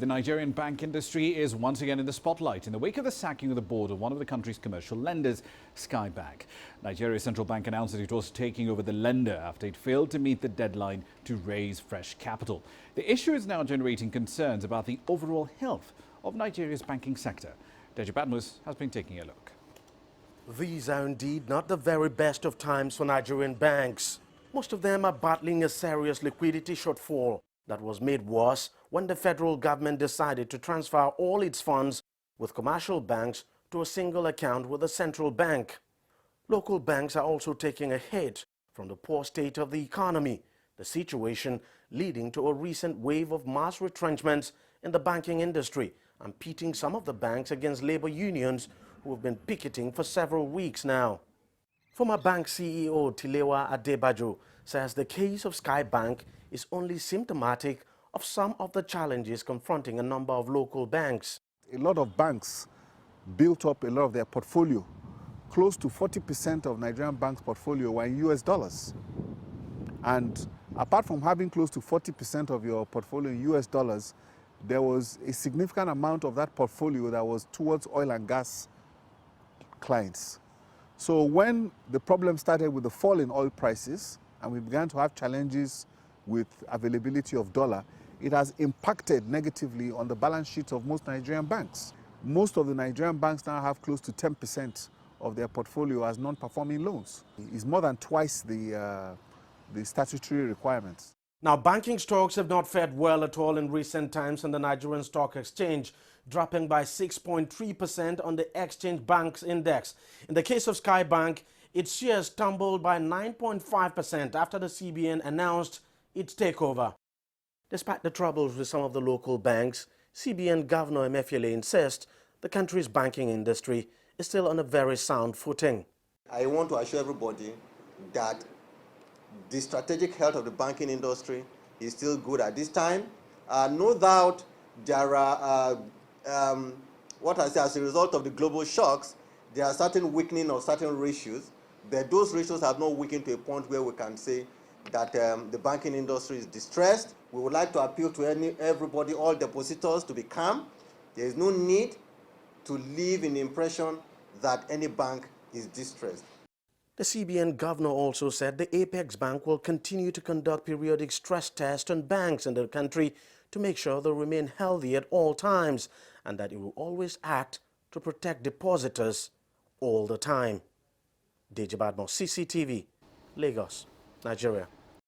The Nigerian bank industry is once again in the spotlight in the wake of the sacking of the board of one of the country's commercial lenders, Skye Bank. Nigeria's central bank announced that it was taking over the lender after it failed to meet the deadline to raise fresh capital. The issue is now generating concerns about the overall health of Nigeria's banking sector. Deji Badmus has been taking a look. These are indeed not the very best of times for Nigerian banks. Most of them are battling a serious liquidity shortfall that was made worse when the federal government decided to transfer all its funds with commercial banks to a single account with the central bank. Local banks are also taking a hit from the poor state of the economy, the situation leading to a recent wave of mass retrenchments in the banking industry and pitting some of the banks against labor unions who have been picketing for several weeks now. Former bank CEO Tilewa Adebajo says the case of Skye Bank is only symptomatic of some of the challenges confronting a number of local banks. A lot of banks built up a lot of their portfolio. Close to 40% of Nigerian banks' portfolio were in US dollars. And apart from having close to 40% of your portfolio in US dollars, there was a significant amount of that portfolio that was towards oil and gas clients. So when the problem started with the fall in oil prices and we began to have challenges with availability of dollar, it has impacted negatively on the balance sheets of most Nigerian banks. Most of the Nigerian banks now have close to 10% of their portfolio as non-performing loans. It's more than twice the statutory requirements. Now, banking stocks have not fared well at all in recent times on the Nigerian Stock Exchange, dropping by 6.3% on the Exchange Banks Index. In the case of Skye Bank, its shares tumbled by 9.5% after the CBN announced its takeover. Despite the troubles with some of the local banks, CBN Governor Emefiele insists the country's banking industry is still on a very sound footing. I want to assure everybody that the strategic health of the banking industry is still good at this time. No doubt there are, as a result of the global shocks, there are certain weakening of certain ratios, but those ratios have not weakened to a point where we can say that the banking industry is distressed. We would like to appeal to everybody, all depositors, to be calm. There is no need to leave an impression that any bank is distressed. The CBN governor also said the Apex Bank will continue to conduct periodic stress tests on banks in the country to make sure they remain healthy at all times and that it will always act to protect depositors all the time. Deji Badmus, CCTV, Lagos, Nigeria.